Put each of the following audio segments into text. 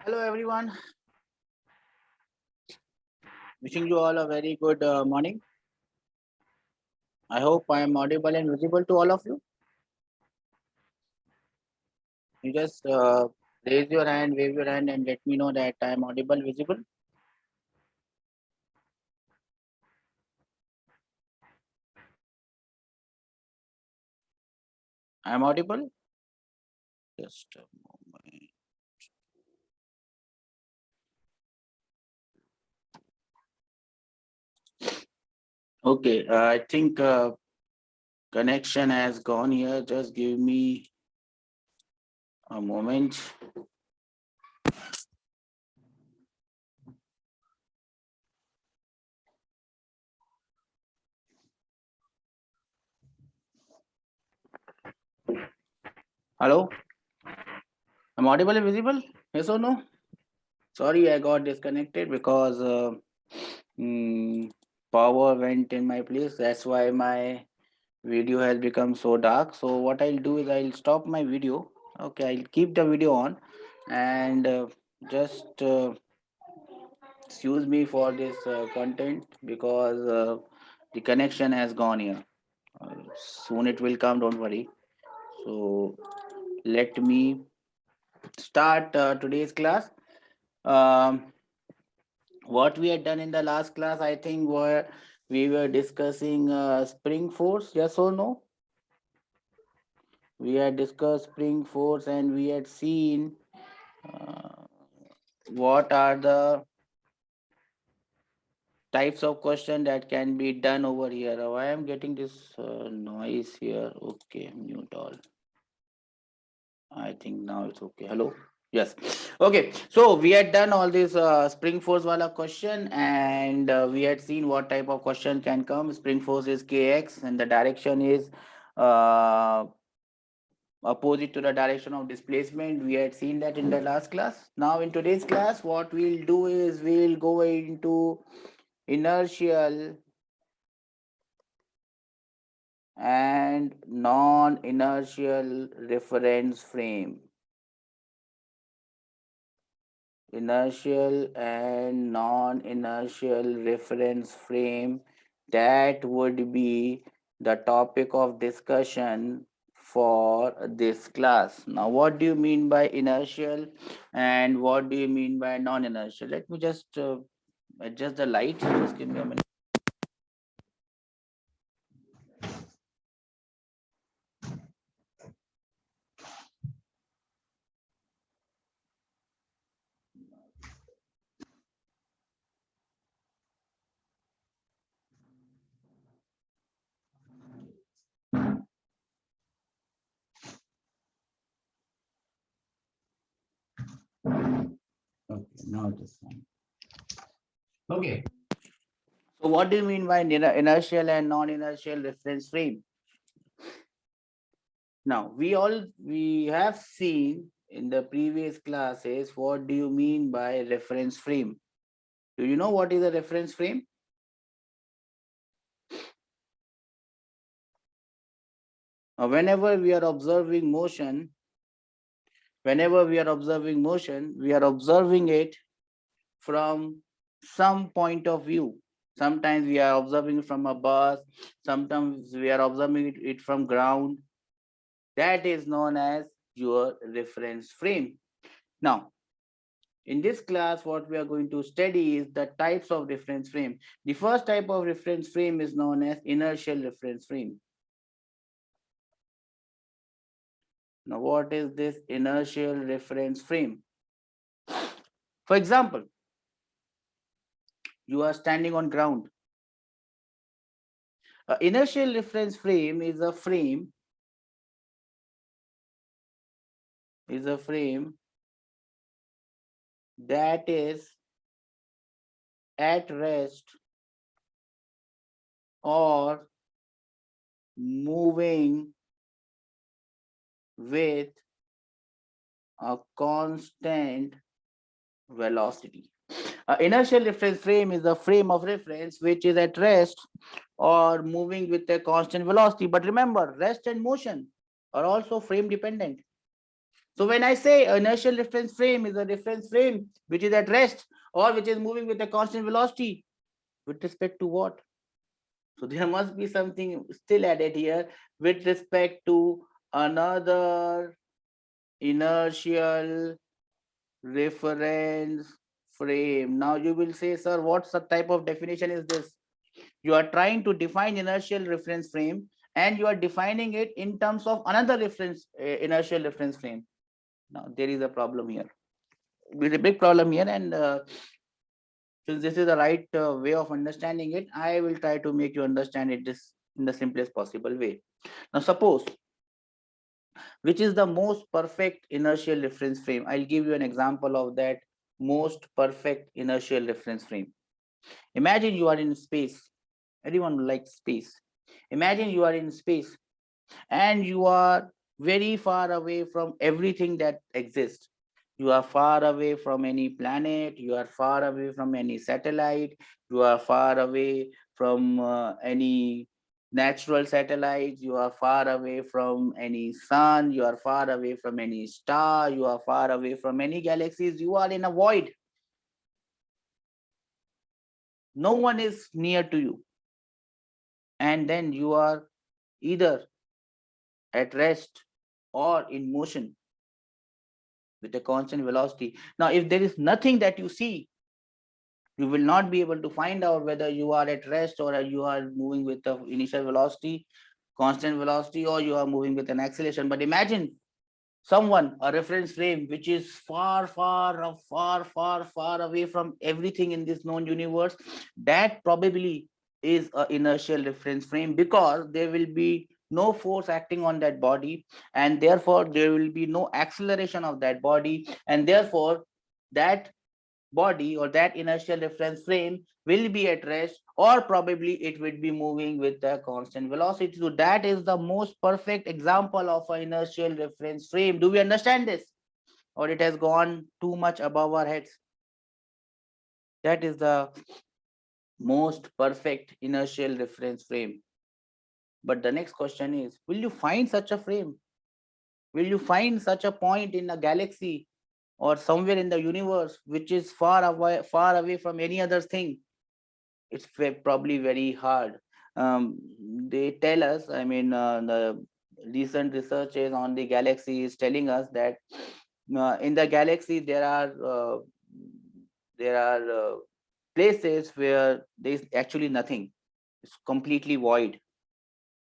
Hello everyone, wishing you all a very good morning. I hope I am audible and visible to all of you. You just raise your hand, wave your hand and let me know that I am audible, visible. I am audible. Just a moment. Okay, I think connection has gone here. Just give me a moment. Hello, I'm audible and visible. Yes or no? Sorry, I got disconnected because mm, power went in my place. That's why my video has become so dark. So what I'll do is I'll stop my video. Okay, I'll keep the video on and just excuse me for this content because the connection has gone here. Soon it will come, don't worry. So let me start today's class. um, what we had done in the last class, I think, were we were discussing spring force. Yes or no? We had discussed spring force and we had seen uh, what are the types of question that can be done over here. Oh, I am getting this noise here. Okay, mute all. I think now it's okay. Hello. Yes. Okay. So we had done all this spring force wala question, and we had seen what type of question can come. Spring force is kx, and the direction is uh, opposite to the direction of displacement. We had seen that in the last class. Now in today's class, what we'll do is we'll go into inertial and non-inertial reference frame. Inertial and non-inertial reference frame, that would be the topic of discussion for this class. Now what do you mean by inertial and what do you mean by non-inertial? Let me just adjust the light. Just give me a minute. Okay, now it is fine. Okay. So what do you mean by inertial and non-inertial reference frame? Now we have seen in the previous classes what do you mean by reference frame? Do you know what is a reference frame? Whenever we are observing motion, we are observing it from some point of view. Sometimes we are observing from a bus, sometimes we are observing it from ground. That is known as your reference frame. Now, in this class, what we are going to study is the types of reference frame. The first type of reference frame is known as inertial reference frame. Now, what is this inertial reference frame? For example, you are standing on ground. Inertial reference frame is a frame that is at rest or moving with a constant velocity. Inertial reference frame is a frame of reference which is at rest or moving with a constant velocity. But remember, rest and motion are also frame dependent. So when I say inertial reference frame is a reference frame which is at rest or which is moving with a constant velocity, with respect to what? So there must be something still added here with respect to another inertial reference frame. Now you will say, sir, what type of definition is this? You are trying to define inertial reference frame and you are defining it in terms of another reference inertial reference frame. Now there is a problem here. There's a big problem here, and since this is the right way of understanding it, I will try to make you understand it this in the simplest possible way. Now suppose, which is the most perfect inertial reference frame? I'll give you an example of that most perfect inertial reference frame. Imagine you are in space. Everyone likes space. Imagine you are in space and you are very far away from everything that exists. You are far away from any planet, you are far away from any satellite, you are far away from any natural satellites, you are far away from any sun, you are far away from any star, you are far away from any galaxies, you are in a void. No one is near to you. And then you are either at rest or in motion with a constant velocity. Now, if there is nothing that you see, you will not be able to find out whether you are at rest or you are moving with the initial velocity, constant velocity, or you are moving with an acceleration. But imagine someone, a reference frame, which is far away from everything in this known universe, that probably is an inertial reference frame because there will be no force acting on that body, and therefore there will be no acceleration of that body, and therefore that body or that inertial reference frame will be at rest, or probably it would be moving with a constant velocity. So that is the most perfect example of an inertial reference frame. Do we understand this, or it has gone too much above our heads? That is the most perfect inertial reference frame. But the next question is, will you find such a frame? Will you find such a point in a galaxy or somewhere in the universe which is far away from any other thing? It's probably very hard. They tell us, I mean, the recent researches on the galaxy is telling us that in the galaxy there are places where there is actually nothing. It's completely void.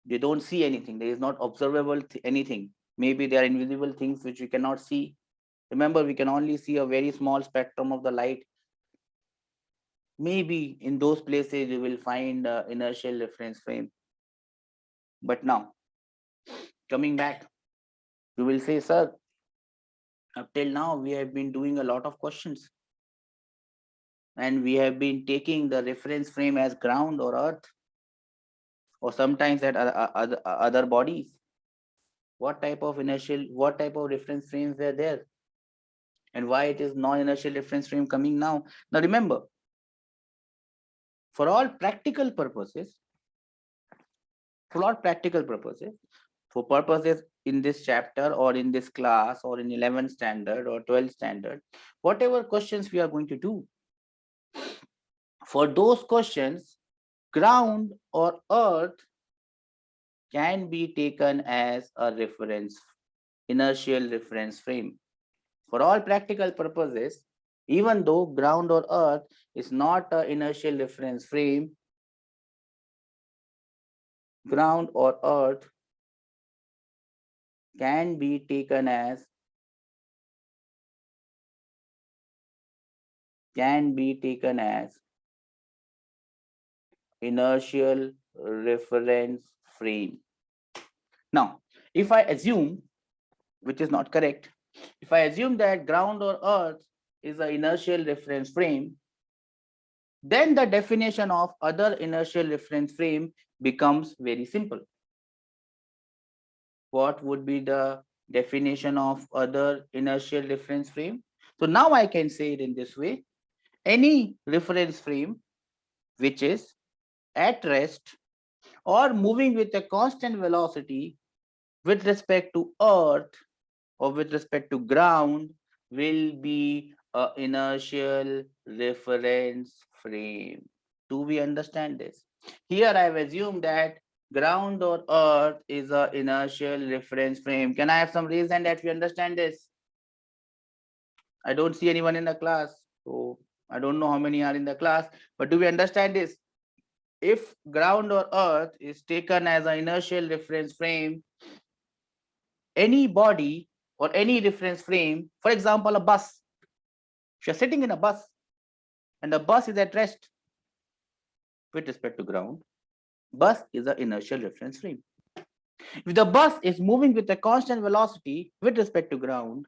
They don't see anything. There is not observable anything. Maybe there are invisible things which we cannot see. Remember, we can only see a very small spectrum of the light. Maybe in those places you will find inertial reference frame. But now, coming back, you will say, sir, up till now we have been doing a lot of questions and we have been taking the reference frame as ground or earth or sometimes at other bodies. What type of reference frames were there, and why it is non-inertial reference frame coming now? Now remember, for all practical purposes, for purposes in this chapter or in this class or in 11th standard or 12th standard, whatever questions we are going to do, for those questions, ground or earth can be taken as a reference, inertial reference frame. For all practical purposes, even though ground or earth is not an inertial reference frame, ground or earth can be taken as inertial reference frame. Now, if I assume, which is not correct, if I assume that ground or earth is an inertial reference frame, then the definition of other inertial reference frame becomes very simple. What would be the definition of other inertial reference frame? So now I can say it in this way: any reference frame which is at rest or moving with a constant velocity with respect to earth or with respect to ground will be a inertial reference frame. Do we understand this? Here I have assumed that ground or earth is a inertial reference frame. Can I have some reason that we understand this? I don't see anyone in the class, so I don't know how many are in the class, but do we understand this? If ground or earth is taken as an inertial reference frame, any body or any reference frame, for example, a bus, if you're sitting in a bus and the bus is at rest with respect to ground, bus is an inertial reference frame. If the bus is moving with a constant velocity with respect to ground,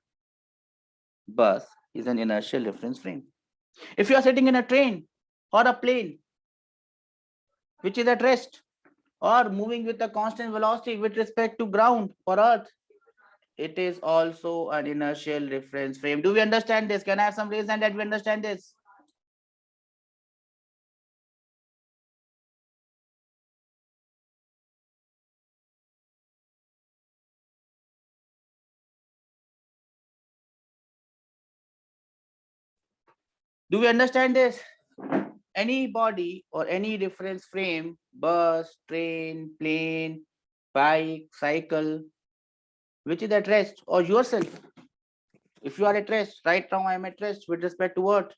bus is an inertial reference frame. If you are sitting in a train or a plane which is at rest or moving with a constant velocity with respect to ground or earth, it is also an inertial reference frame. Do we understand this? Can I have some reason that we understand this? Do we understand this? Any body or any reference frame, bus, train, plane, bike, cycle, which is at rest, or yourself. If you are at rest, right now I am at rest with respect to what?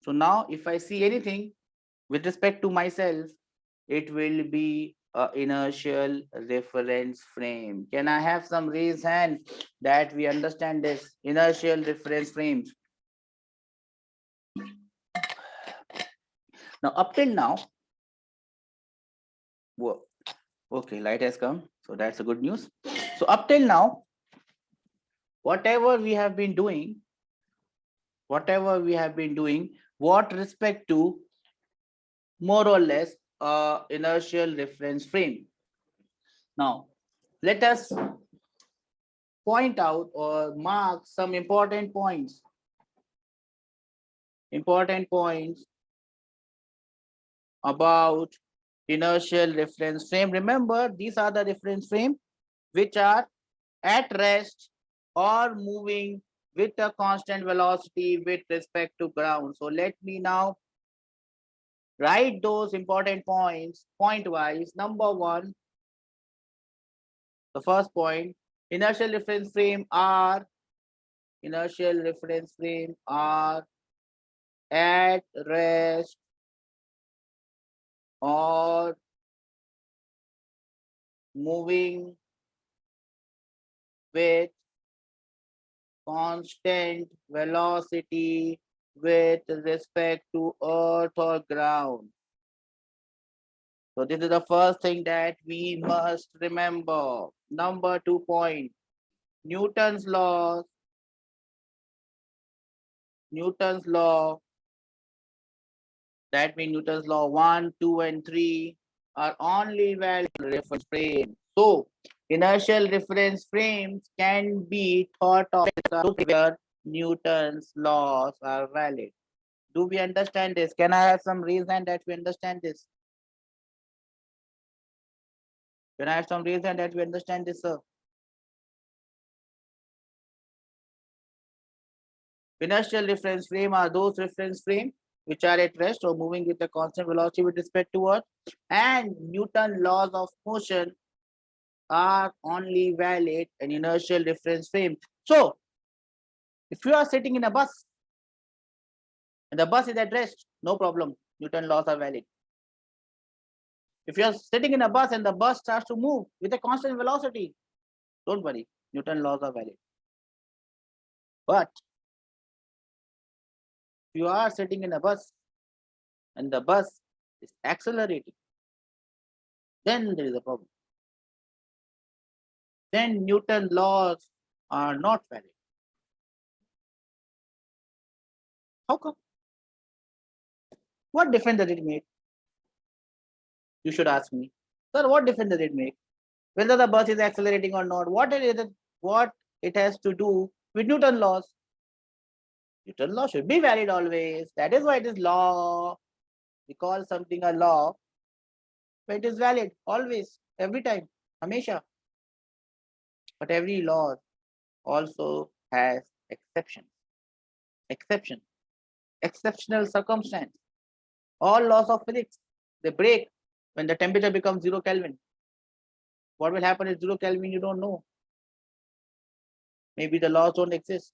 So now if I see anything with respect to myself, it will be a inertial reference frame. Can I have some raised hand that we understand this inertial reference frames? Now up till now, whoa, okay, light has come, so that's a good news. So up till now, whatever we have been doing, what respect to more or less inertial reference frame. Now let us point out or mark some important points about inertial reference frame. Remember, these are the reference frame which are at rest or moving with a constant velocity with respect to ground. So let me now write those important points point wise. Number one, the first point, inertial reference frame are at rest or moving with constant velocity with respect to earth or ground. So this is the first thing that we must remember. Number 2 point, Newton's law, that means Newton's law 1, 2, and 3 are only valid reference frame. So inertial reference frames can be thought of where Newton's laws are valid. Do we understand this? Can I have some reason that we understand this? Can I have some reason that we understand this, sir? Inertial reference frame are those reference frame which are at rest or moving with a constant velocity with respect to Earth, and Newton laws of motion are only valid in inertial reference frame. So if you are sitting in a bus and the bus is at rest, no problem, Newton laws are valid. If you are sitting in a bus and the bus starts to move with a constant velocity, don't worry, Newton laws are valid. But if you are sitting in a bus and the bus is accelerating, then there is a problem. Then Newton laws are not valid. How come? What difference does it make? You should ask me. Sir, what difference does it make? Whether the bus is accelerating or not, what it has to do with Newton laws? Newton law should be valid always. That is why it is law. We call something a law, but it is valid always, every time, Hamesha. But every law also has exceptions. Exception. Exceptional circumstance. All laws of physics, they break when the temperature becomes 0 Kelvin. What will happen at 0 Kelvin, you don't know. Maybe the laws don't exist.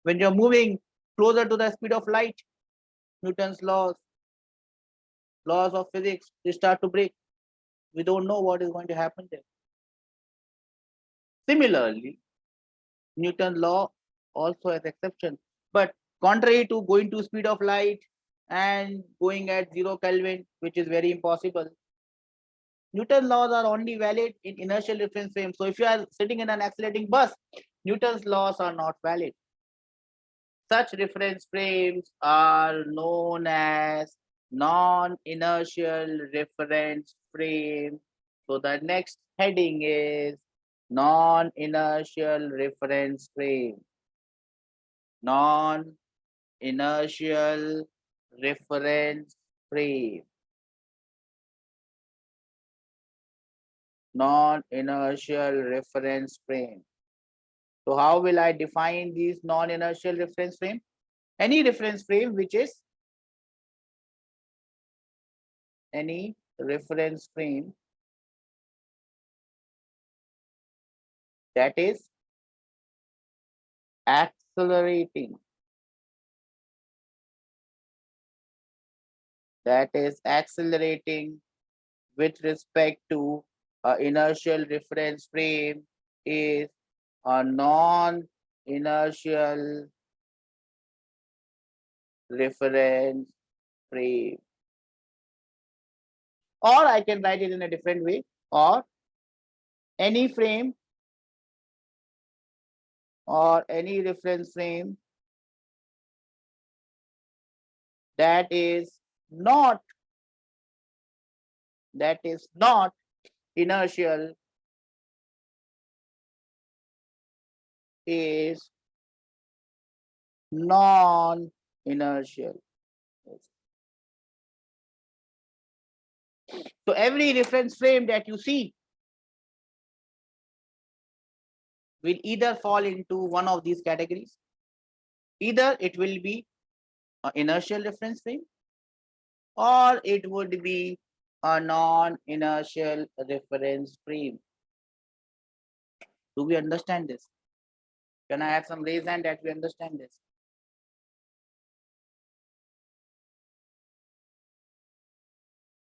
When you're moving closer to the speed of light, Newton's laws of physics, they start to break. We don't know what is going to happen there. Similarly, Newton's law also has exception. But contrary to going to speed of light and going at 0 Kelvin, which is very impossible, Newton's laws are only valid in inertial reference frame. So if you are sitting in an accelerating bus, Newton's laws are not valid. Such reference frames are known as non-inertial reference frame. So the next heading is non-inertial reference frame. Non-inertial reference frame. Non-inertial reference frame. So how will I define these non-inertial reference frame? Any reference frame which is any reference frame that is accelerating. That is accelerating with respect to inertial reference frame is a non-inertial reference frame. Or I can write it in a different way, or any frame or any reference frame that is not inertial is non-inertial. So every reference frame that you see will either fall into one of these categories. Either it will be an inertial reference frame or it would be a non-inertial reference frame. Do we understand this? Can I have some raise hand that we understand this?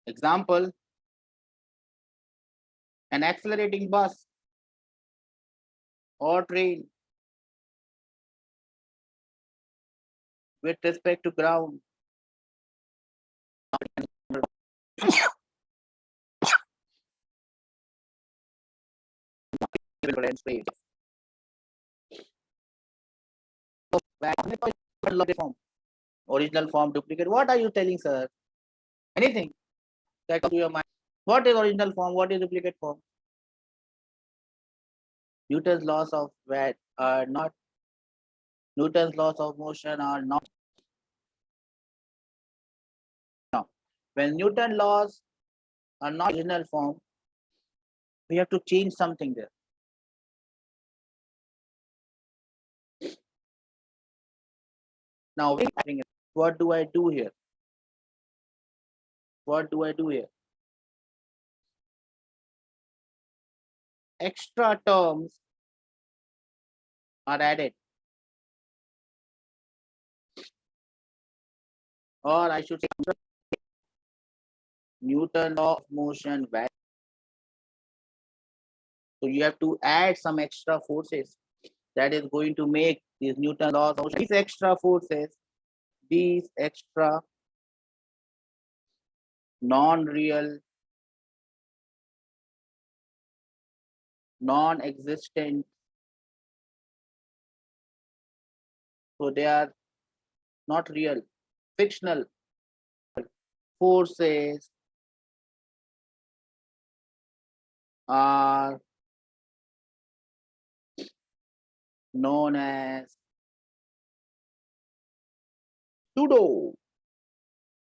Example, an accelerating bus or train with respect to ground reference frame. Original form, duplicate. What are you telling, sir? Anything that comes to your mind? What is original form? What is duplicate form? Newton's laws of weight are not. Newton's laws of motion are not. No. When Newton laws are not original form, we have to change something there. Now, what do I do here? What do I do here? Extra terms are added. Or I should say Newton law of motion value. So you have to add some extra forces that is going to make these Newton laws of motion. These extra forces, these extra non-real, non-existent, so they are not real, fictional forces are known as pseudo,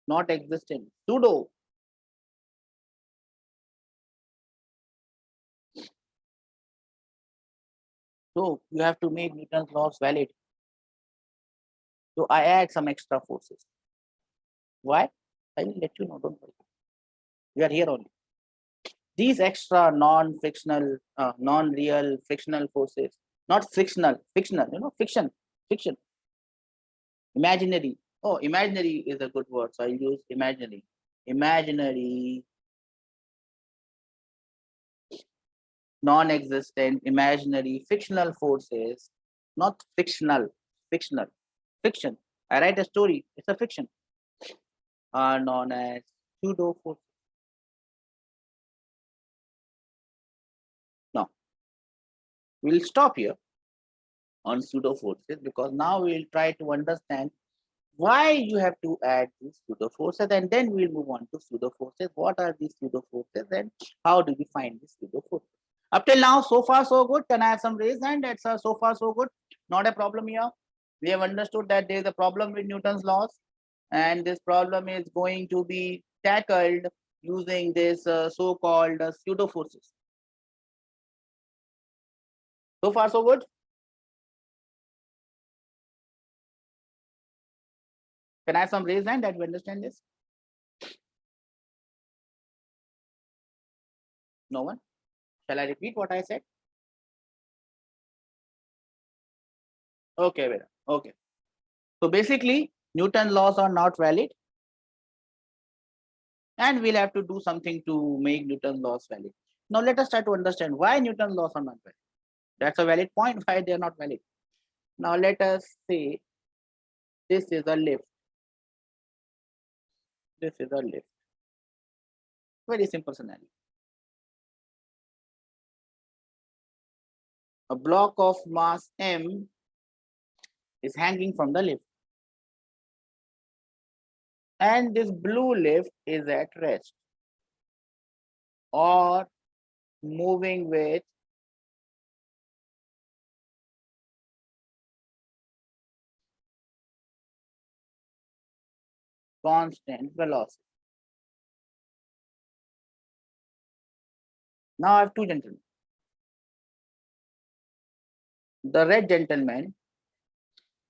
not existent, pseudo. So you have to make Newton's laws valid. So I add some extra forces. Why? I will let you know, don't worry. We are here only. These extra non-frictional, non-real frictional forces, not frictional, fictional, fiction, imaginary. Oh, imaginary is a good word, so I use imaginary. Imaginary, non-existent, imaginary, fictional forces, not fictional, fictional, fiction. I write a story, it's a fiction, are known as pseudo forces. Now, we'll stop here on pseudo forces because now we'll try to understand why you have to add these pseudo forces, and then we'll move on to pseudo forces. What are these pseudo forces and how do we find these pseudo forces? Up till now, so far so good. Can I have some raised hand? That's so far so good. Not a problem here. We have understood that there is a problem with Newton's laws, and this problem is going to be tackled using this so-called pseudo forces. So far so good. Can I have some raised hand that we understand this? No one? Shall I repeat what I said? Okay, Vera. Okay. So basically, Newton's laws are not valid, and we'll have to do something to make Newton's laws valid. Now let us try to understand why Newton's laws are not valid. That's a valid point, why they are not valid. Now let us say this is a lift. This is a lift. Very simple scenario. A block of mass m is hanging from the lift. And this blue lift is at rest or moving with constant velocity. Now I have two gentlemen. The red gentleman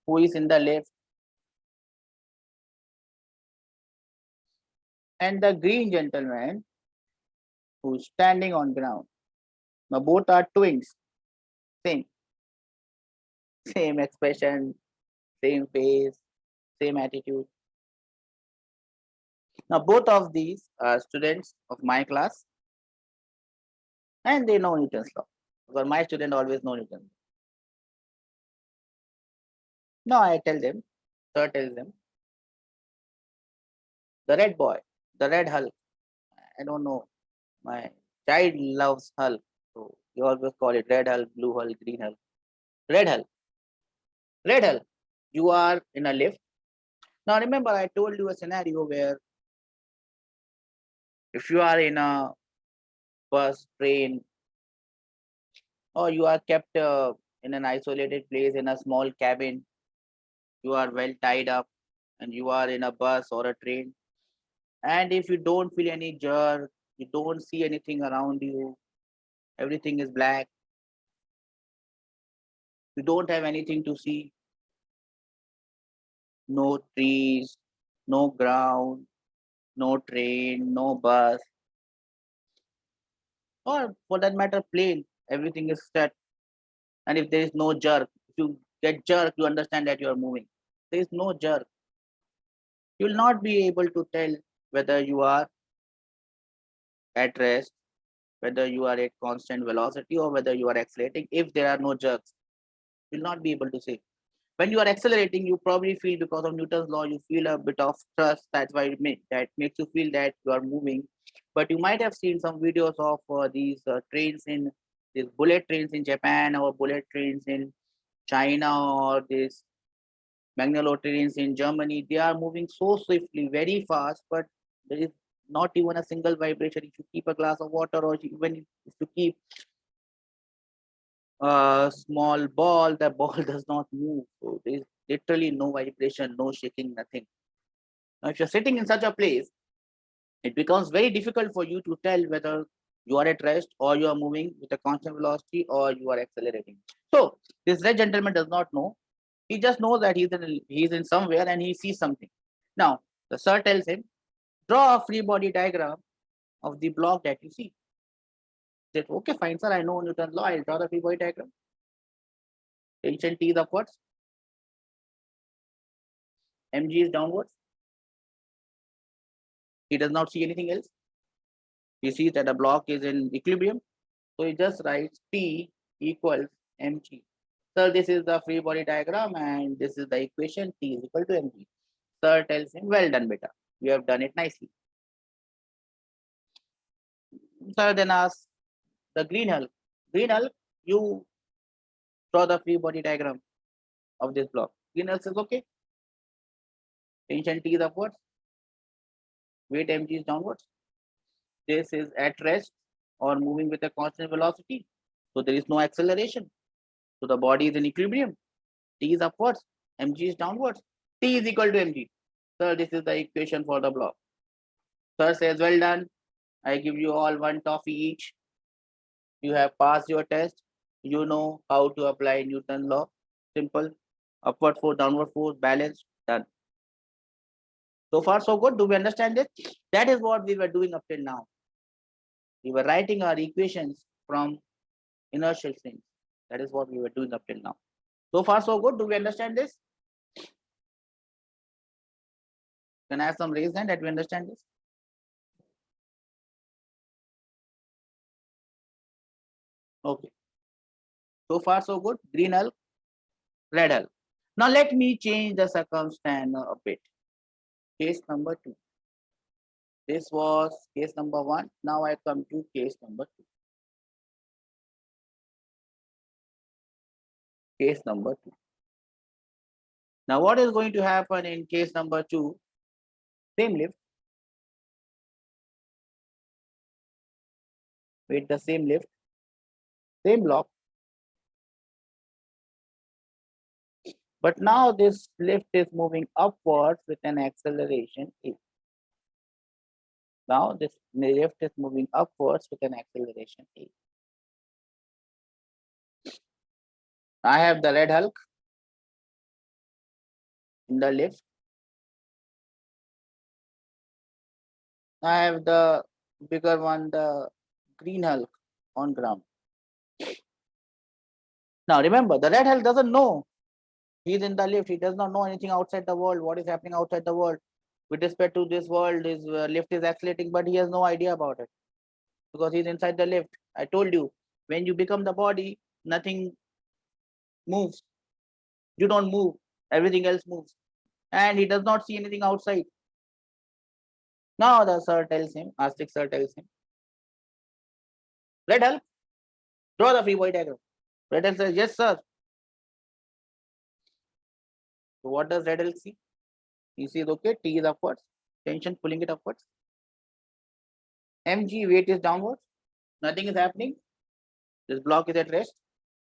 who is in the lift and the green gentleman who's standing on ground. Now both are twins. Same expression, same face, same attitude. Now both of these are students of my class and they know Newton's law. Because my student always know Newton's law. Now I tell them, sir tells them, the red boy, the red Hulk. I don't know. My child loves Hulk. So you always call it red Hulk, blue Hulk, green Hulk. Red Hulk. Red Hulk. You are in a lift. Now remember, I told you a scenario where if you are in a bus, train, or you are kept in an isolated place in a small cabin, you are well tied up, and you are in a bus or a train. And if you don't feel any jerk, you don't see anything around you, everything is black, you don't have anything to see, no trees, no ground, no train, no bus, or for that matter, plane, everything is set. And if there is no jerk, if you get jerk, you understand that you are moving. There is no jerk. You will not be able to tell whether you are at rest, whether you are at constant velocity, or whether you are accelerating. If there are no jerks, you will not be able to say. When you are accelerating, you probably feel, because of Newton's law, you feel a bit of thrust. That's why that makes you feel that you are moving. But you might have seen some videos of these trains in these bullet trains in Japan, or bullet trains in China, or these Magneto trains in Germany. They are moving so swiftly, very fast, but there is not even a single vibration. If you keep a glass of water, or even if you keep a small ball, the ball does not move. So there is literally no vibration, no shaking, nothing. Now, if you're sitting in such a place, it becomes very difficult for you to tell whether You are at rest, or you are moving with a constant velocity, or you are accelerating. So this red gentleman does not know. He just knows that he's in somewhere and he sees something. Now the sir tells him, draw a free body diagram of the block that you see. He said, okay, fine, sir. I know Newton's law. I'll draw the free body diagram. Tension T is upwards. Mg is downwards. He does not see anything else. He sees that the block is in equilibrium. So he just writes T equals mg. Sir, this is the free body diagram and this is the equation. T is equal to mg. Sir tells him, well done, beta. You have done it nicely. Sir then asks the green Hulk. Green Hulk, you draw the free body diagram of this block. Green Hulk says, okay. Tension T is upwards. Weight mg is downwards. This is at rest or moving with a constant velocity. So there is no acceleration. So the body is in equilibrium. T is upwards, mg is downwards. T is equal to mg. Sir, this is the equation for the block. Sir says, well done. I give you all one toffee each. You have passed your test. You know how to apply Newton's law. Simple. Upward force, downward force, balance, done. So far, so good. Do we understand this? That is what we were doing up till now. We were writing our equations from inertial springs. That is what we were doing up till now. So far, so good. Do we understand this? Can I have some raised hand that we understand this? Okay. So far, so good. Green Hulk, red Hulk. Now let me change the circumstance a bit. Case number 2. This was case number 1. Now I come to case number 2. Case number 2. Now what is going to happen in case number 2? Same lift. With the same lift. Same block. But now this lift is moving upwards with an acceleration A. Now this lift is moving upwards with an acceleration A. I have the red Hulk in the lift. I have the bigger one, the green Hulk on ground. Now remember, the red Hulk doesn't know. He's in the lift. He does not know anything outside the world. What is happening outside the world? With respect to this world, his lift is accelerating, but he has no idea about it because he's inside the lift. I told you, when you become the body, nothing moves. You don't move. Everything else moves. And he does not see anything outside. Now the sir tells him, Astic sir tells him, red Hulk, draw the free body diagram. Red Hulk says, yes, sir. So what does red Hulk see? He sees, okay, T is upwards, tension pulling it upwards. Mg weight is downwards. Nothing is happening. This block is at rest.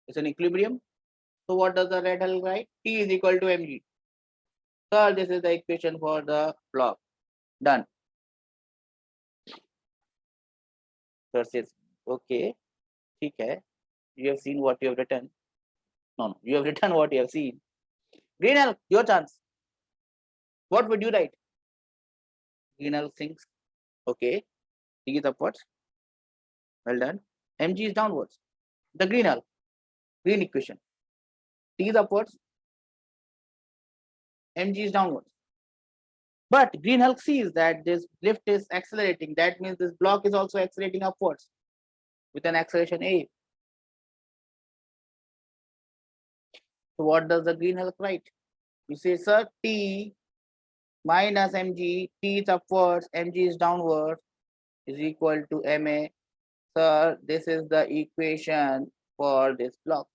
It's in equilibrium. So what does the red Hulk write? T is equal to mg. So this is the equation for the block. Done. Sir says, okay, okay. You have seen what you have written. No, you have written what you have seen. Green Hulk, your chance. What would you write? Green Hulk thinks, okay, T is upwards. Well done. Mg is downwards. The green Hulk, green equation. T is upwards. Mg is downwards. But green Hulk sees that this lift is accelerating. That means this block is also accelerating upwards with an acceleration A. So what does the green Hulk write? You say, sir, T minus mg, T is upwards, mg is downwards, is equal to ma. Sir, this is the equation for this block.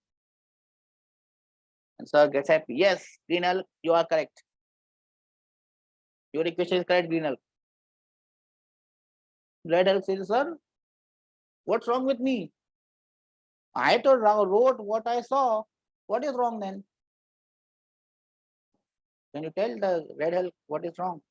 And sir gets happy. Yes, green Hulk, you are correct. Your equation is correct, green Hulk. Red Hulk says, sir, what's wrong with me? I wrote what I saw. What is wrong then? Can you tell the red Hulk what is wrong?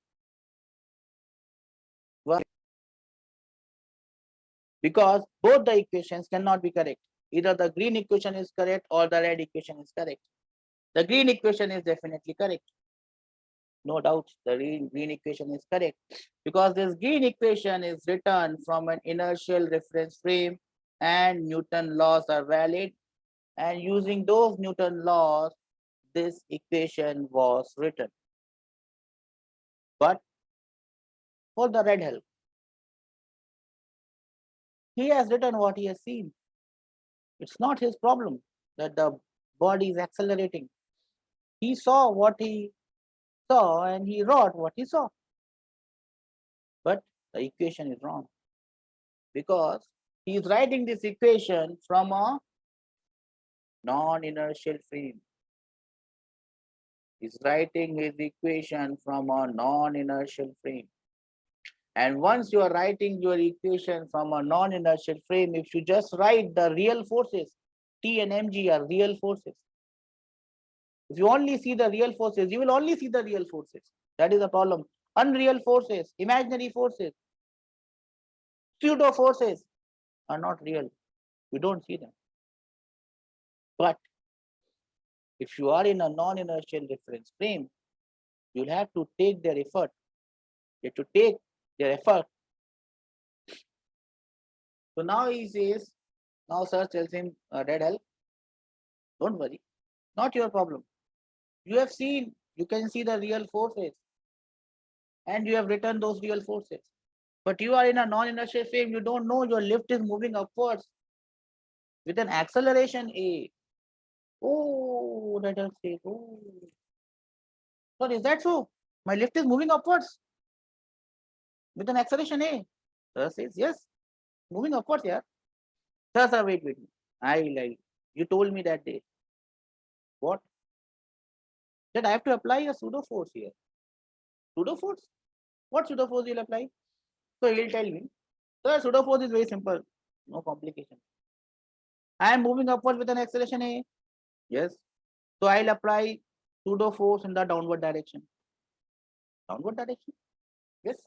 because both the equations cannot be correct. Either the green equation is correct or the red equation is correct. The green equation is definitely correct. No doubt the green equation is correct because this green equation is written from an inertial reference frame and Newton laws are valid, and using those Newton laws this equation was written. But for the red help, he has written what he has seen. It's not his problem that the body is accelerating. He saw what he saw and he wrote what he saw. But the equation is wrong because he is writing this equation from a non-inertial frame. He's writing his equation from a non-inertial frame. And once you are writing your equation from a non-inertial frame, if you just write the real forces, T and mg are real forces. If you only see the real forces, you will only see the real forces. That is the problem. Unreal forces, imaginary forces, pseudo forces are not real. You don't see them. But if you are in a non-inertial reference frame, you'll have to take their effort. You have to take their effort. So now he says, now sir tells him, Red Hell, don't worry, not your problem. You have seen, you can see the real forces and you have written those real forces. But you are in a non-inertial frame, you don't know your lift is moving upwards with an acceleration A. Oh, Red Hell says, oh. So is that so? My lift is moving upwards with an acceleration A. Sir says, yes, moving upwards, yeah. Sir, wait. You told me that day. What? That I have to apply a pseudo force here. Pseudo force? What pseudo force you'll apply? So he'll tell me. So pseudo force is very simple, no complication. I am moving upward with an acceleration A. Yes. So I'll apply pseudo force in the downward direction. Downward direction? Yes.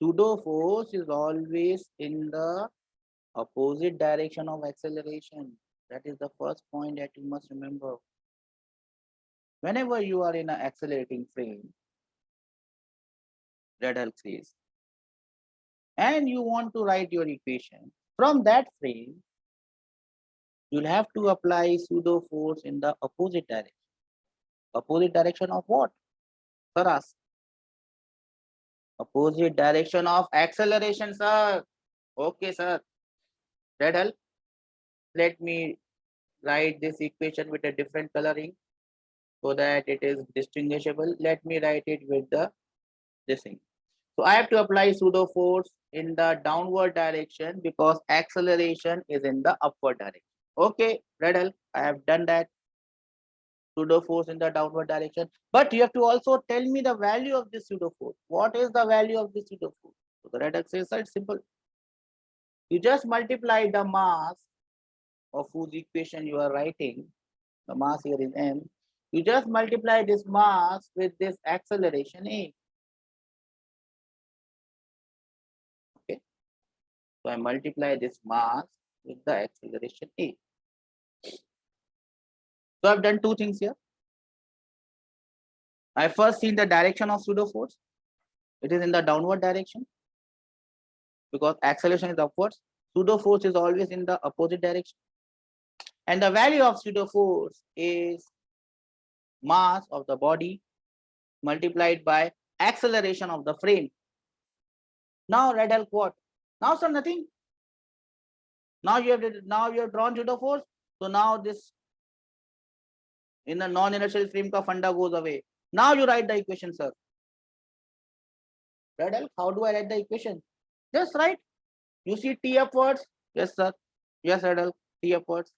Pseudo force is always in the opposite direction of acceleration. That is the first point that you must remember. Whenever you are in an accelerating frame, Red Hulk says, and you want to write your equation from that frame, you'll have to apply pseudo force in the opposite direction. Opposite direction of what? For us. Opposite direction of acceleration, sir. Okay, sir. That help? Let me write this equation with a different coloring so that it is distinguishable. Let me write it with the this thing. So I have to apply pseudo force in the downward direction because acceleration is in the upward direction. Okay, Redel, I have done that. Pseudo force in the downward direction. But you have to also tell me the value of this pseudo force. What is the value of this pseudo force? So the Redel says it's simple. You just multiply the mass of whose equation you are writing. The mass here is m. You just multiply this mass with this acceleration a. Okay. So I multiply this mass with the acceleration a. So I've done two things here. I first seen the direction of pseudo force. It is in the downward direction because acceleration is upwards. Pseudo force is always in the opposite direction. And the value of pseudo force is mass of the body multiplied by acceleration of the frame. Now Red Hulk what? Now sir, nothing. Now you have drawn pseudo force. So now this in the non-inertial frame ka funda goes away. Now you write the equation, sir. Red Hulk, how do I write the equation? Just write. You see T upwards? Yes, sir. Yes, Red Hulk, T upwards.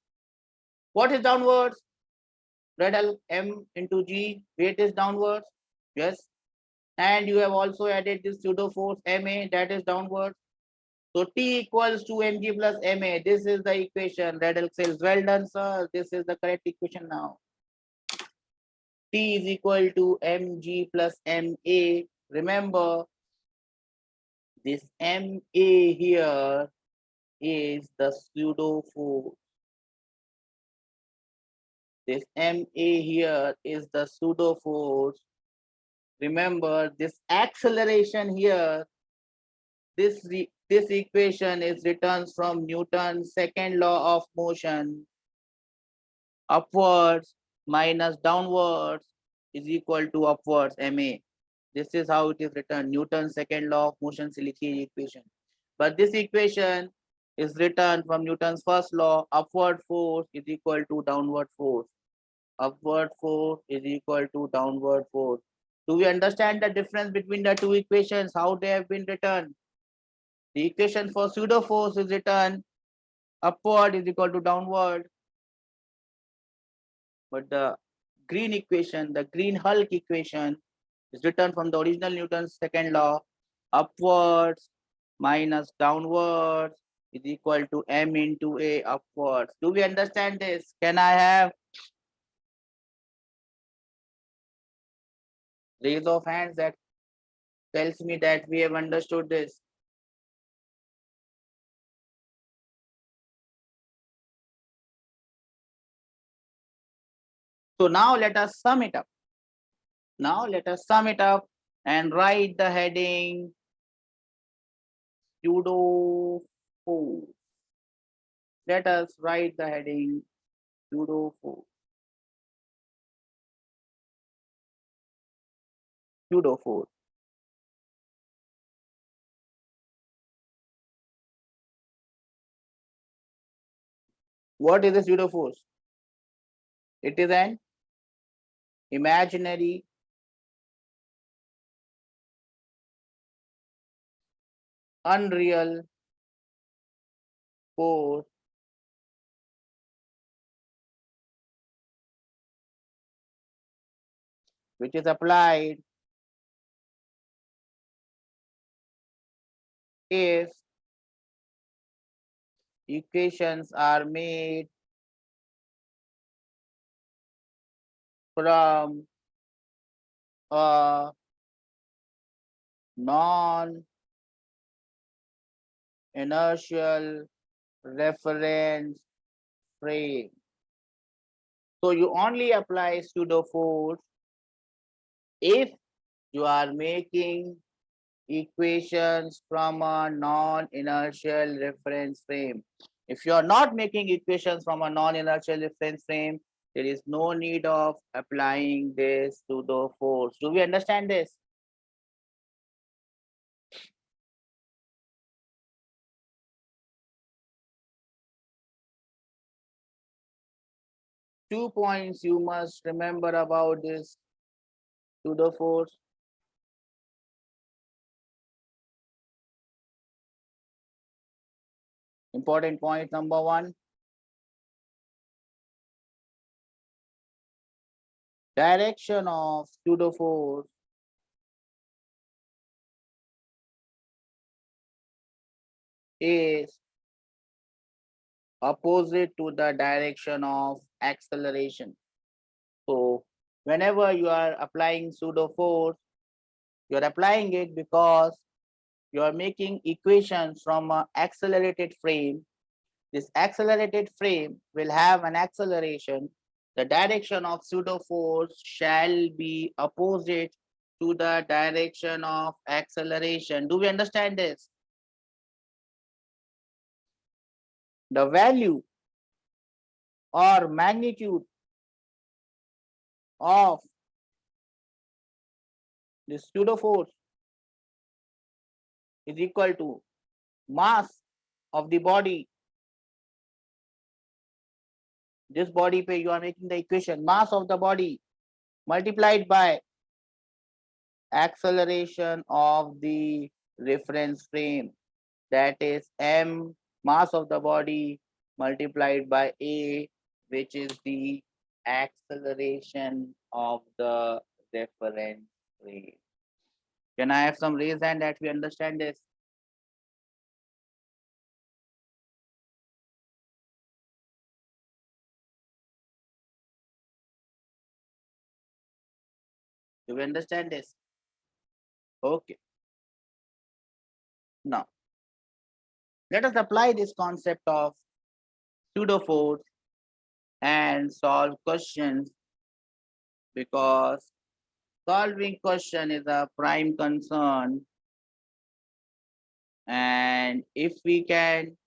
What is downwards? Red Hulk, M into G. Weight is downwards. Yes. And you have also added this pseudo force MA, that is downwards. So T equals to mg plus ma. This is the equation. Red Hulk says, well done, sir. This is the correct equation now. T is equal to mg plus ma. Remember, this ma here is the pseudo force. This MA here is the pseudo force. Remember this acceleration here, this equation is written from Newton's second law of motion. Upwards minus downwards is equal to upwards, MA. This is how it is written, Newton's second law of motion se likhiye equation. But this equation is written from Newton's first law, upward force is equal to downward force. Upward force is equal to downward force. Do we understand the difference between the two equations, how they have been written? The equation for pseudo force is written upward is equal to downward. But the green equation, the green Hulk equation, is written from the original Newton's second law, upwards minus downwards is equal to m into a upwards. Do we understand this? Can I have raise of hands that tells me that we have understood this? So now let us sum it up. Now let us sum it up and write the heading pseudo force. Let us write the heading pseudo force. Pseudo force. What is a pseudo force? It is an imaginary unreal force which is applied if equations are made from a non-inertial reference frame. So you only apply pseudo force if you are making equations from a non-inertial reference frame. If you are not making equations from a non-inertial reference frame, there is no need of applying this pseudo force. Do we understand this? Two points you must remember about this pseudo force. Important point number one. Direction of pseudo force is opposite to the direction of acceleration. So whenever you are applying pseudo force, you are applying it because you are making equations from an accelerated frame. This accelerated frame will have an acceleration. The direction of pseudo force shall be opposite to the direction of acceleration. Do we understand this? The value or magnitude of this pseudo force is equal to mass of the body. This body pay you are making the equation mass of the body multiplied by acceleration of the reference frame, that is m mass of the body multiplied by a, which is the acceleration of the reference frame. Can I have some raise hand that we understand this? Do we understand this? Okay. Now Let us apply this concept of pseudo force and solve questions, because solving question is a prime concern, and if we can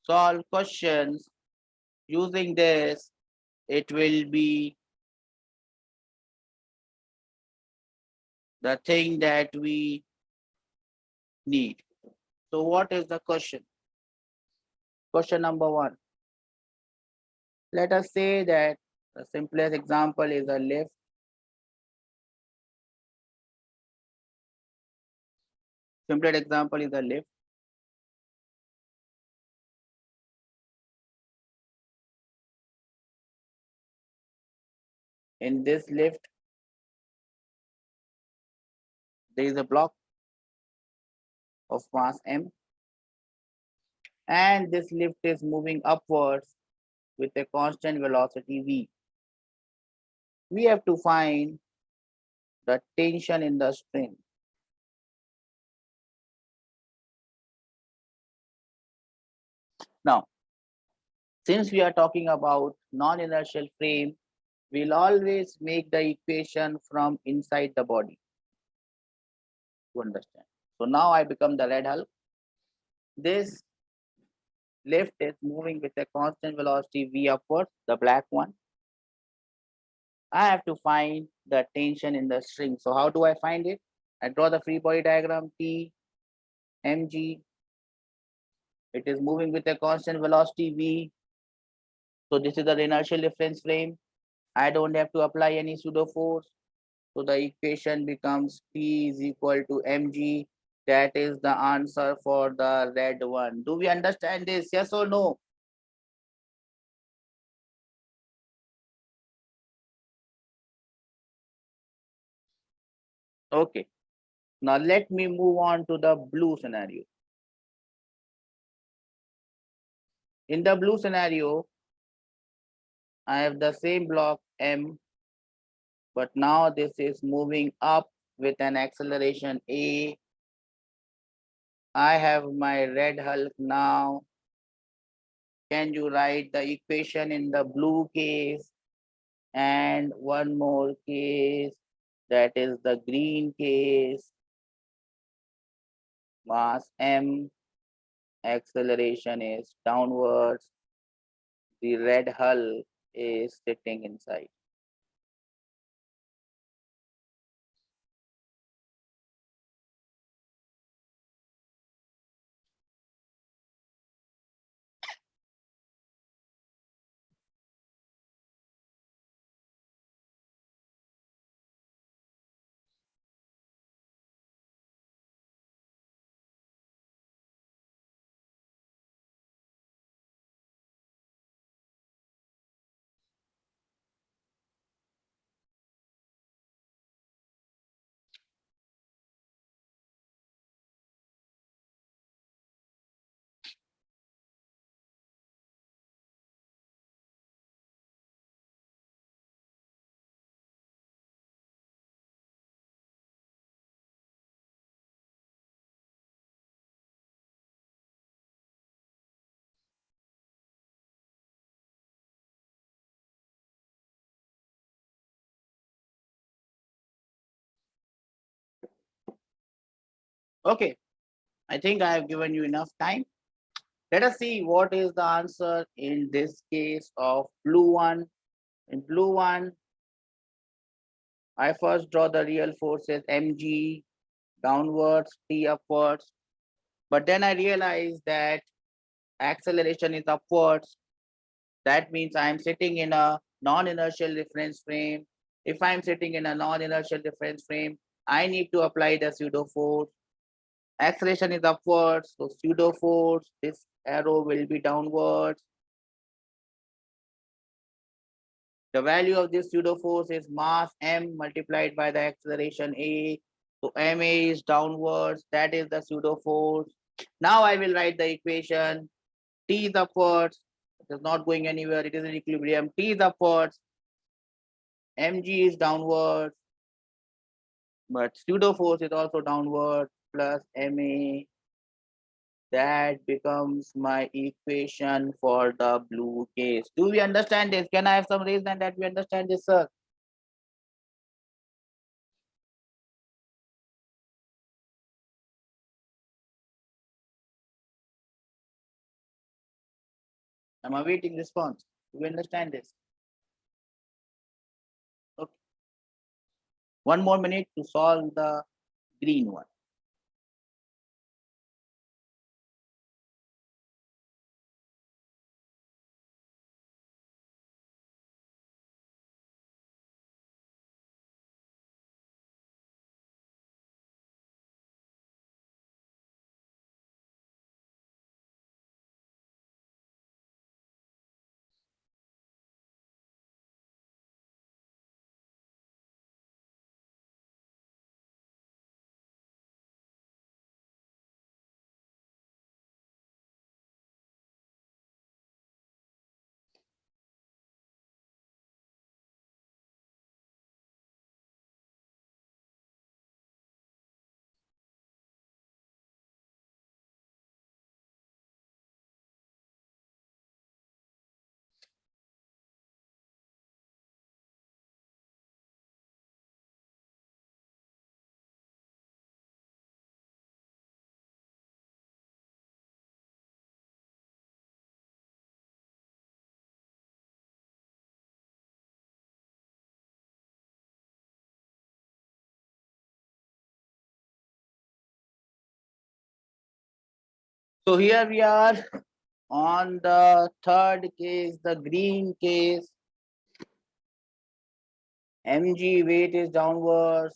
solve questions using this, it will be the thing that we need. So what is the question? Question number one. Let us say that the simplest example is a lift. Simplest example is a lift. In this lift, there is a block of mass m, and this lift is moving upwards with a constant velocity v. We have to find the tension in the string. Now, since we are talking about non-inertial frame, we'll always make the equation from inside the body to understand. So now I become the red Hulk. This lift is moving with a constant velocity v upwards, the black one. I have to find the tension in the string. So how do I find it? I draw the free body diagram T, mg. It is moving with a constant velocity v. So this is the inertial reference frame. I don't have to apply any pseudo force. So the equation becomes P is equal to mg. That is the answer for the red one. Do we understand this? Yes or no? Okay. Now let me move on to the blue scenario. In the blue scenario, I have the same block M, but now this is moving up with an acceleration A. I have my red Hulk now. Can you write the equation in the blue case and one more case, that is the green case? Mass M, acceleration is downwards. The red Hulk is sitting inside. Okay, I think I have given you enough time. Let us see what is the answer in this case of blue one. In blue one, I first draw the real forces mg downwards, t upwards. But then I realize that acceleration is upwards. That means I am sitting in a non-inertial reference frame. If I am sitting in a non-inertial reference frame, I need to apply the pseudo force. Acceleration is upwards, so pseudo force, this arrow will be downwards. The value of this pseudo force is mass m multiplied by the acceleration a. So ma is downwards, that is the pseudo force. Now I will write the equation. T is upwards, it is not going anywhere, it is in equilibrium. T is upwards, mg is downwards. but pseudo force is also downward plus ma. That becomes my equation for the blue case. Do we understand this? Can I have some reason that we understand this, sir? I'm awaiting response. Do we understand this? Okay. One more minute to solve the green one. So here we are on the third case, the green case. Mg weight is downwards,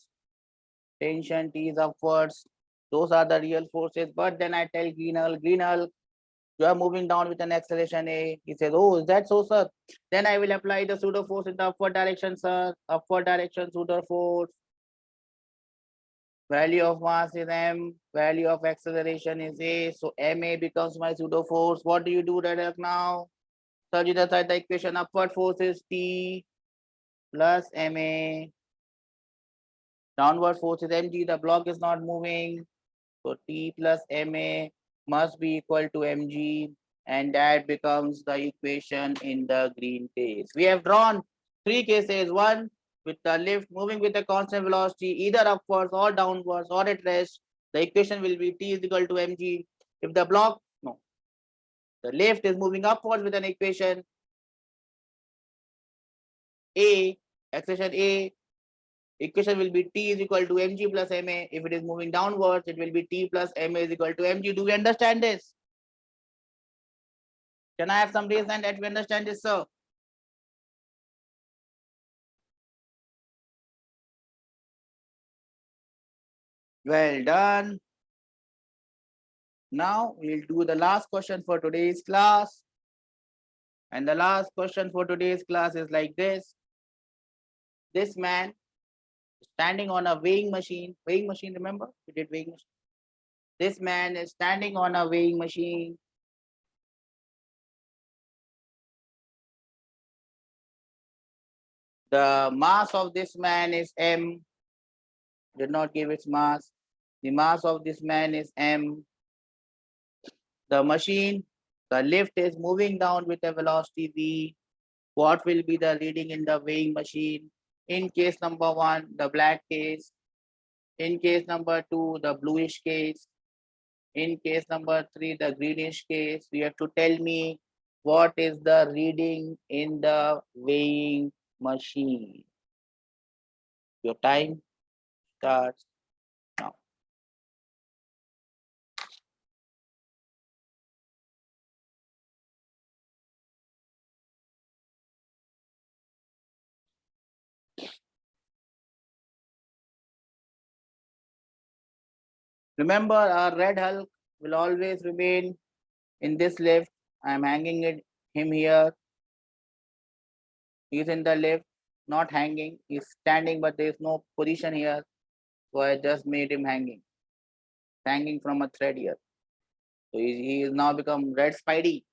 tension T is upwards. Those are the real forces. But then I tell Green Hulk, you are moving down with an acceleration A. He says, oh, is that so, sir? Then I will apply the pseudo force in the upward direction, sir. Upward direction pseudo force. Value of mass is m, value of acceleration is a, so ma becomes my pseudo force. What do you do, Red now? So you decide the equation. Upward force is T plus ma, downward force is mg. The block is not moving, so T plus ma must be equal to mg, and that becomes the equation in the green case. We have drawn three cases. One with the lift moving with a constant velocity, either upwards or downwards or at rest. The equation will be T is equal to mg. If the block, no, the lift is moving upwards with an equation A, acceleration A, equation will be T is equal to mg plus ma. If it is moving downwards, it will be T plus ma is equal to mg. Do we understand this? Can I have some reason that we understand this, sir? Well done. Now we'll do the last question for today's class. And the last question for today's class is like this. This man standing on a weighing machine. Weighing machine, remember? We did weighing machine. This man is standing on a weighing machine. The mass of this man is m. Did not give its mass. The mass of this man is m. The machine, the lift is moving down with a velocity v. What will be the reading in the weighing machine? In case number one, the black case. In case number two, the bluish case. In case number three, the greenish case. You have to tell me what is the reading in the weighing machine. Your time starts now. Remember, our red Hulk will always remain in this lift. I am hanging him here. He's in the lift, not hanging. He's standing, but there is no position here. So I just made him hanging from a thread here. So he is now become Red Spidey.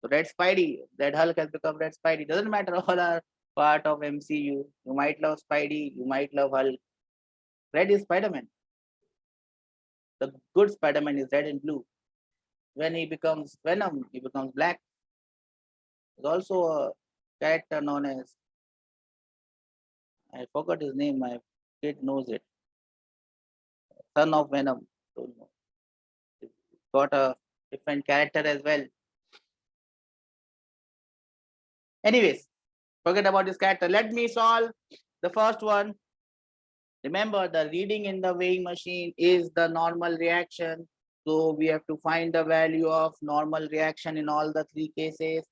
So Red Spidey, Red Hulk has become Red Spidey. Doesn't matter, all are part of MCU. You might love Spidey, you might love Hulk. Red is Spider-Man. The good Spider-Man is red and blue. When he becomes Venom, he becomes black. There's also a character known as, I forgot his name, my kid knows it. Son of Venom. Don't know. He's got a different character as well. Anyways, forget about this character. Let me solve the first one. Remember, the reading in the weighing machine is the normal reaction. So we have to find the value of normal reaction in all the three cases.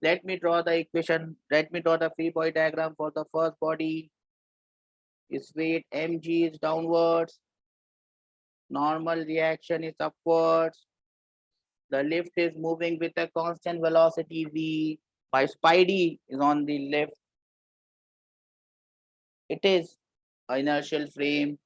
Let me draw the equation. Let me draw the free body diagram for the first body. Its weight mg is downwards. Normal reaction is upwards. The lift is moving with a constant velocity v. My Spidey is on the left. It is an inertial frame.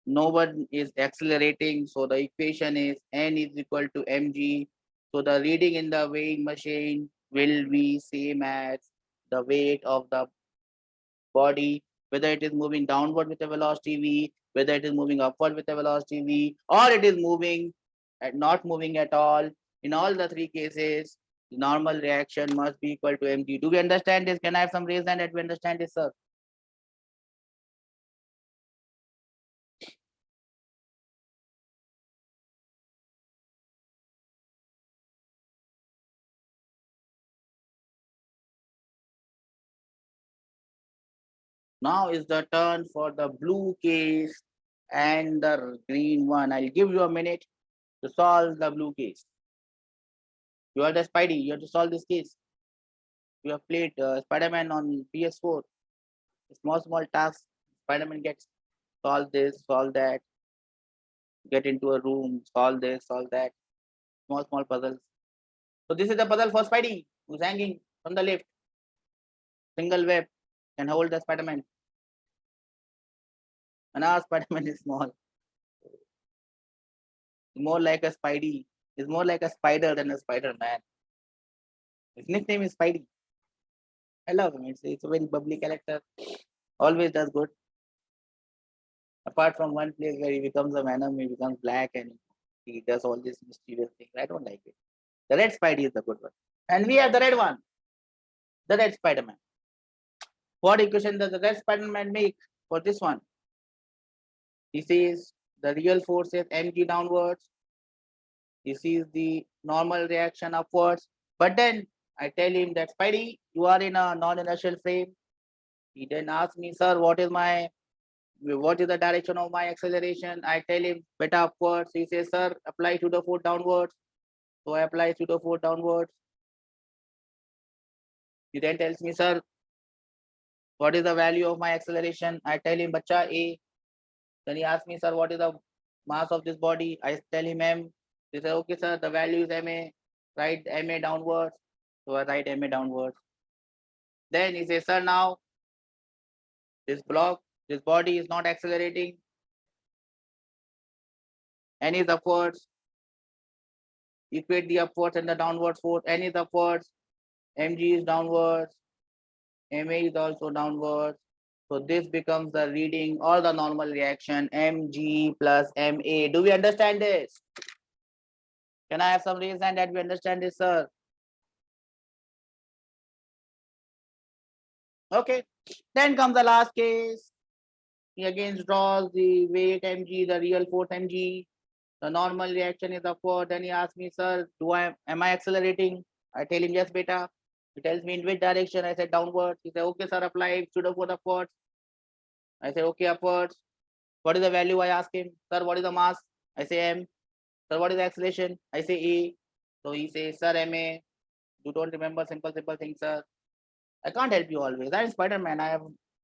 No one is accelerating, so the equation is n is equal to mg. So the reading in the weighing machine will be same as the weight of the body, whether it is moving downward with a velocity v, whether it is moving upward with a velocity v, or it is moving not moving at all. In all the three cases, the normal reaction must be equal to mg. Do we understand this? Can I have some raise hand that we understand this, sir? Now is the turn for the blue case and the green one. I'll give you a minute to solve the blue case. You are the Spidey. You have to solve this case. You have played Spider-Man on PS4. Small tasks. Spider-Man gets solve this, solve that, get into a room, solve this, solve that. Small puzzles. So this is the puzzle for Spidey, who's hanging from the lift. Single web can hold the Spider-Man. And our Spider-Man is small. More like a Spidey. Is more like a spider than a Spider-Man. His nickname is Spidey. I love him. It's a very bubbly character. Always does good. Apart from one place where he becomes a venom, he becomes black and he does all these mysterious things. I don't like it. The red Spidey is the good one. And we have the red one. The red Spider-Man. What equation does the red Spider-Man make for this one? He says the real force is mg downwards. He sees the normal reaction upwards. But then I tell him that Spidey, you are in a non-inertial frame. He then asks me, sir, what is the direction of my acceleration? I tell him beta upwards. He says, sir, apply pseudo force downwards. So I apply pseudo force downwards. He then tells me, sir, what is the value of my acceleration? I tell him, bacha A. Then he asks me, sir, what is the mass of this body? I tell him m. He says, okay, sir, the value is ma. Write ma downwards. So I write ma downwards. Then he says, sir, now this body is not accelerating. N is upwards. Equate the upwards and the downwards force. N is upwards. Mg is downwards. Ma is also downwards. So this becomes the reading or the normal reaction Mg plus Ma. Do we understand this? Can I have some reason that we understand this, sir? Okay. Then comes the last case. He again draws the weight mg, the real force mg. The normal reaction is upward. Then he asks me, sir, am I accelerating? I tell him, yes, beta. He tells me in which direction. I said downwards. He said, okay, sir, apply pseudo force upwards. I said, okay, upwards. What is the value? I ask him, sir, what is the mass? I say m. Sir, what is the acceleration? I say a. So he says, sir, ma. You don't remember simple things, sir. I can't help you always. I'm Spider-Man. I have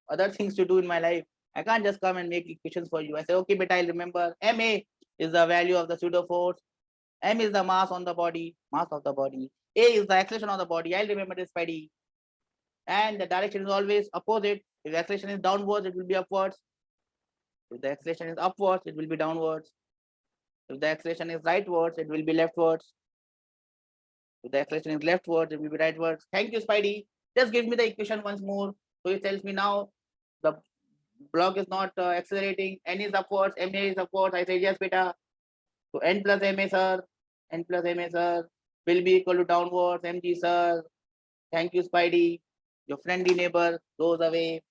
other things to do in my life. I can't just come and make equations for you. I say, okay, but I'll remember. Ma is the value of the pseudo force. M is the mass on the body, mass of the body. A is the acceleration of the body. I'll remember this Spidey. And the direction is always opposite. If the acceleration is downwards, it will be upwards. If the acceleration is upwards, it will be downwards. If the acceleration is rightwards, it will be leftwards. If the acceleration is leftwards, it will be rightwards. Thank you, Spidey. Just give me the equation once more. So it tells me now the block is not accelerating. N is upwards, MA is upwards. I say yes, beta. So N plus MA, sir. N plus MA, sir, will be equal to downwards. MG, sir. Thank you, Spidey. Your friendly neighbor goes away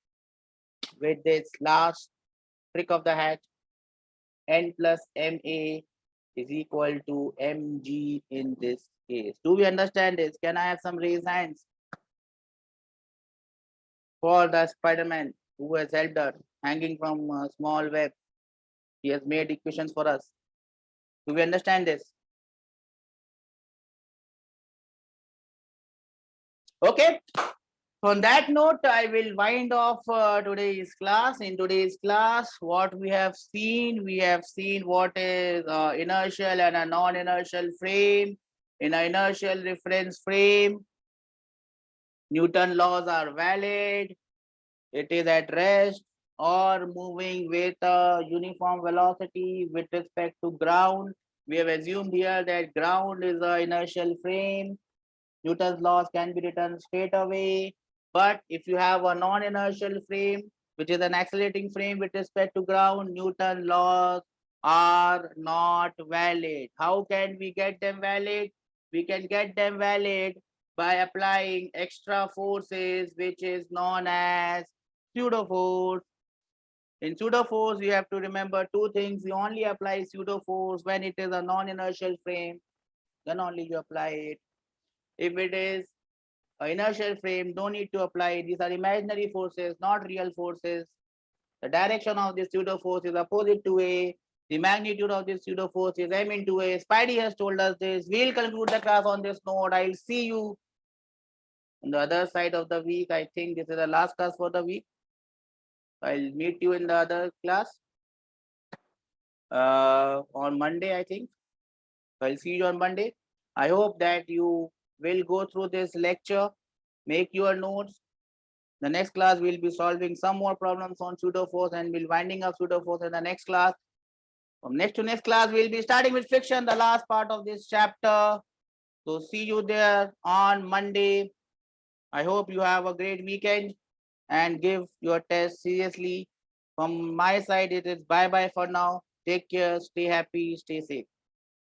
with this last trick of the hat. N plus MA is equal to MG in this case. Do we understand this? Can I have some raised hands for the Spider-Man who has helped us hanging from a small web? He has made equations for us. Do we understand this? Okay. On that note, I will wind off today's class. In today's class, what we have seen what is inertial and a non-inertial frame. In an inertial reference frame, Newton laws are valid. It is at rest or moving with a uniform velocity with respect to ground. We have assumed here that ground is an inertial frame. Newton's laws can be written straight away. But if you have a non-inertial frame, which is an accelerating frame with respect to ground, Newton laws are not valid. How can we get them valid? We can get them valid by applying extra forces, which is known as pseudo force. In pseudo force, you have to remember two things. You only apply pseudo force when it is a non-inertial frame, then only you apply it. If it is an inertial frame, don't need to apply. These are imaginary forces, not real forces. The direction of this pseudo force is opposite to A. The magnitude of this pseudo force is M into A. Spidey has told us this. We'll conclude the class on this note. I'll see you on the other side of the week. I think this is the last class for the week. I'll meet you in the other class on Monday, I think. I'll see you on Monday. I hope that you will go through this lecture, make your notes. The next class we'll be solving some more problems on pseudo force and we'll winding up pseudo force in the next class. From next to next class, we'll be starting with friction, the last part of this chapter. So see you there on Monday. I hope you have a great weekend and give your test seriously. From my side, it is bye-bye for now. Take care, stay happy, stay safe.